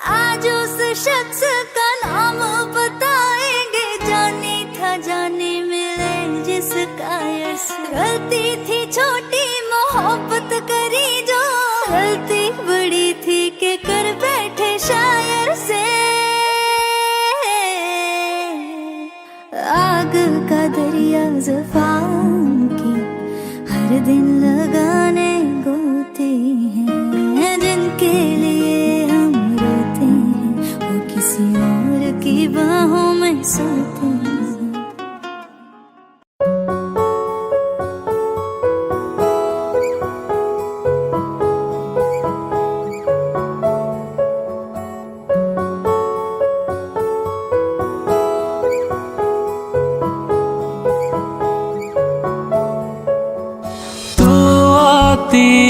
आज उस शख्स का नाम बताएंगे, जाने था जाने मिले जिसका यश। गलती थी छोटी मोहब्बत करी जो, गलती बड़ी थी कि कर बैठे शायर से। आग का दरिया ज़ुफ़ान की, हर दिन लगाने गोते हैं। जिनके लिए हम रोते हैं, वो किसी और की बाहों में सोते हैं।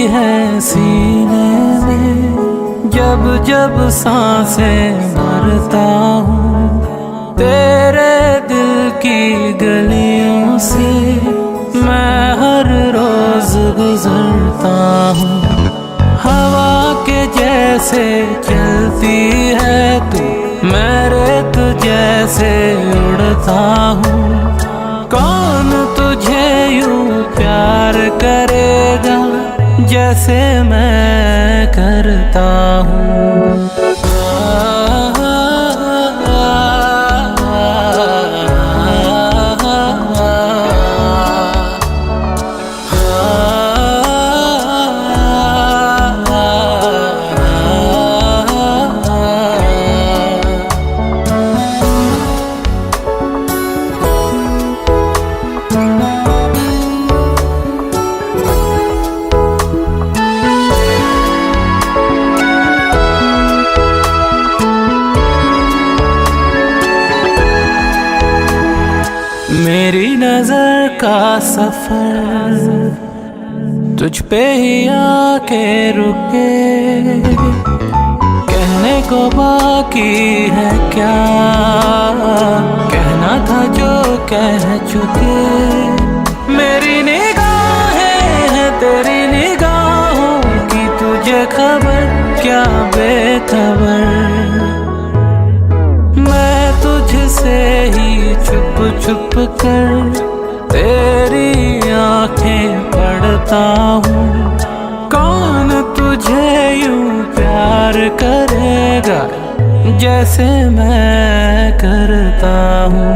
है सीने में, जब जब सांसें भरता हूँ, तेरे दिल की गलियों से मैं हर रोज गुजरता हूँ। हवा के जैसे चलती है तू, मैं रेत जैसे उड़ता हूँ। कौन तुझे यूं प्यार करेगा जैसे मैं करता हूँ। मेरी नजर का सफर तुझ पे ही आके रुके, कहने को बाकी है क्या, कहना था जो कह चुके। मेरी निगाहें हैं तेरी निगाहों की, तुझे खबर क्या बेखबर। मैं तुझसे ही छुप छुप कर तेरी आंखें पढ़ता हूँ। कौन तुझे यूं प्यार करेगा जैसे मैं करता हूँ।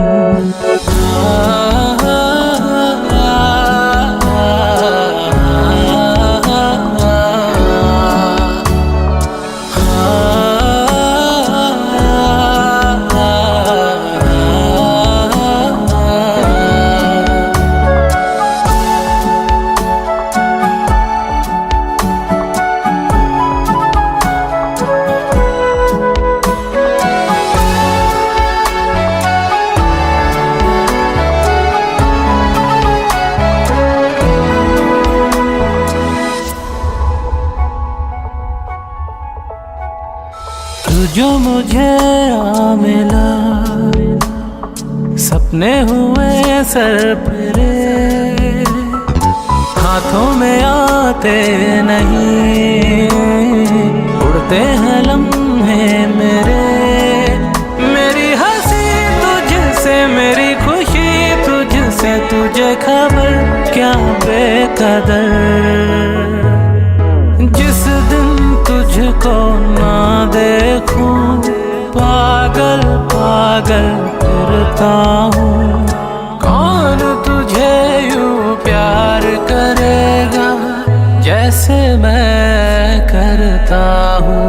जो मुझे आ मिला, सपने हुए सर फिरे, हाथों में आते नहीं, उड़ते हैं लम्हे मेरे। मेरी हंसी तुझसे, मेरी खुशी तुझसे, तुझे खबर क्या बेकदर। जिस दिन तुझको ना देखूं, पागल पागल फिरता हूँ। कौन तुझे यूं प्यार करेगा जैसे मैं करता हूँ।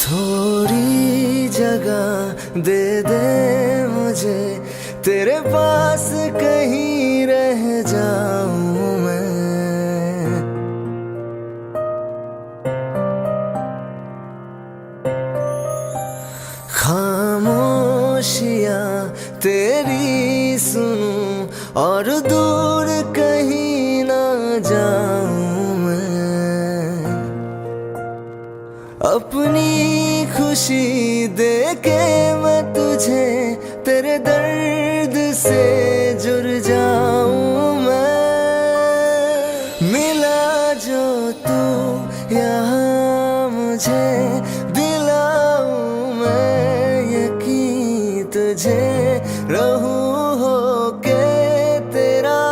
थोड़ी जगह दे दे मुझे, तेरे पास कहीं रह जाऊं मैं। खामोशियां तेरी सुनूं और दूर कहीं ना जाऊं मैं। अपनी खुशी देके मैं तुझे तेरे दर्द से जुड़ जाऊं मैं। मिला जो तू यहाँ मुझे, दिलाऊं मैं यकीन तुझे। रहूं होके तेरा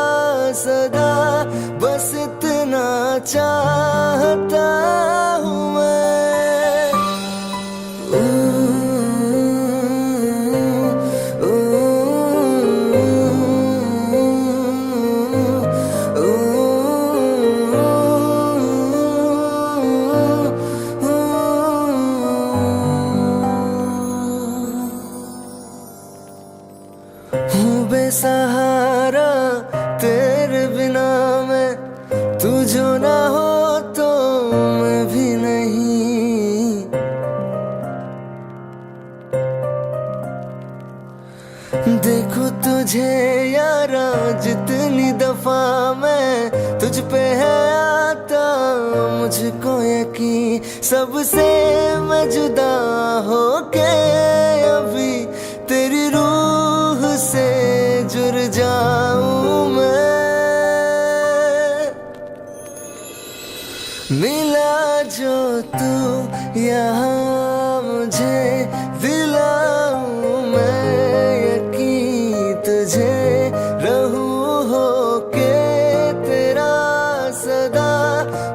सदा, बस इतना चाहता हूँ मैं। हूँ बेसहारा तेरे बिना मैं, तू जो ना हो तो मैं भी नहीं। देखो तुझे यारा जितनी दफा मैं तुझ पे है आता, मुझको यकीन सबसे मैं जुदा होके अभी तेरी रूह से जुड़ जाऊं मैं। मिला जो तू यहाँ मुझे दिलाऊं मैं यकीन तुझे रहूं होके तेरा सदा,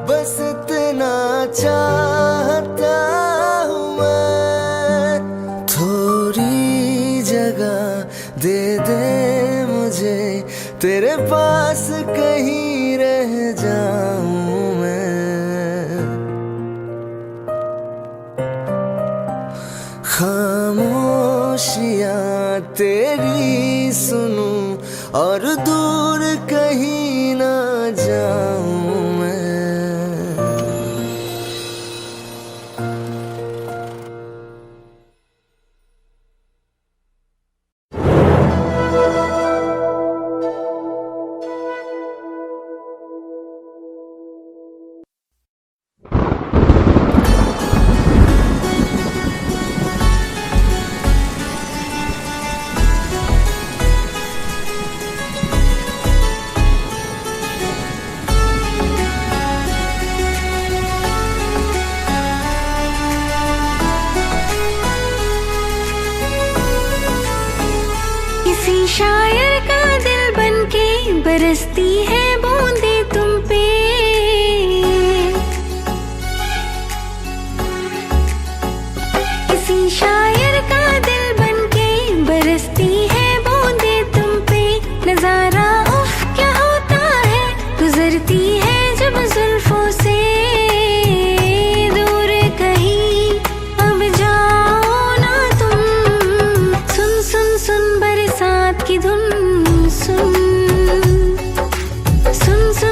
बस इतना चाहता हूँ मैं। थोड़ी जगह दे दे मुझे, तेरे पास कहीं रह जाऊं मैं। खामोशियाँ तेरी सुनूं और दूर कहीं ना जाऊं मैं। किसी शायर का दिल बनके बरसती है बूंदे तुम पे, किसी शायर का दिल बनके बरसती है बूंदे तुम पे। नजारा उफ क्या होता है, गुजरती है जब जुल्फों से दूर कहीं अब जाओ ना तुम। सुन सुन सुन बरसात की धुन, सुन सुन सुन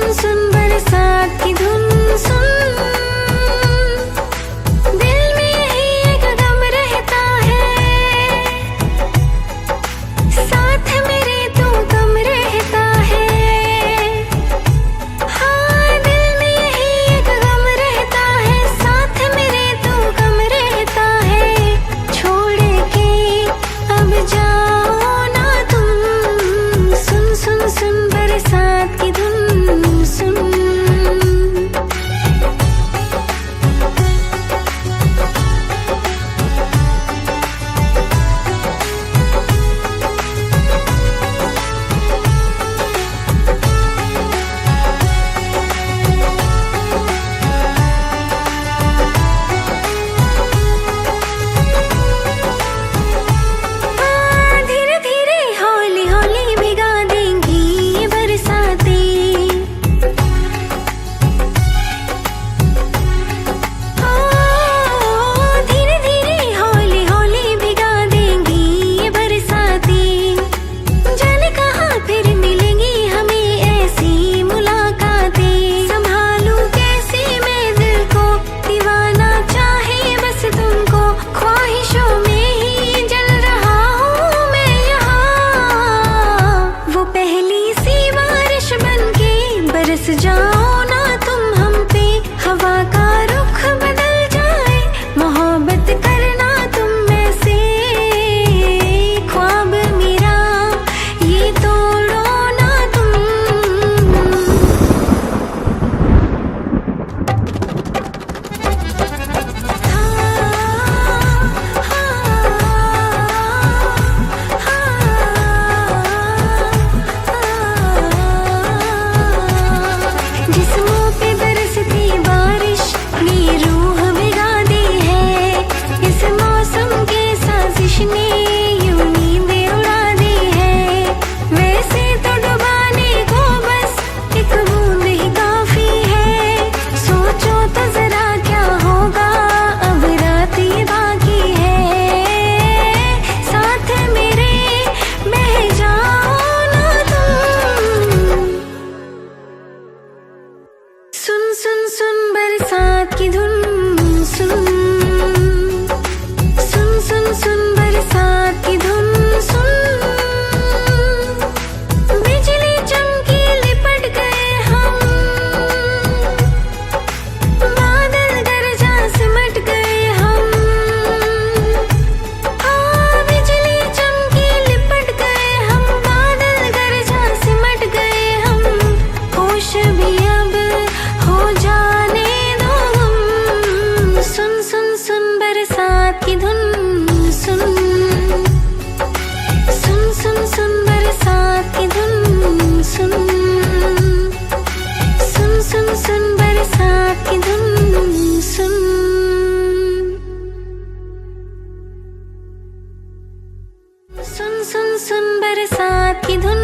की धुन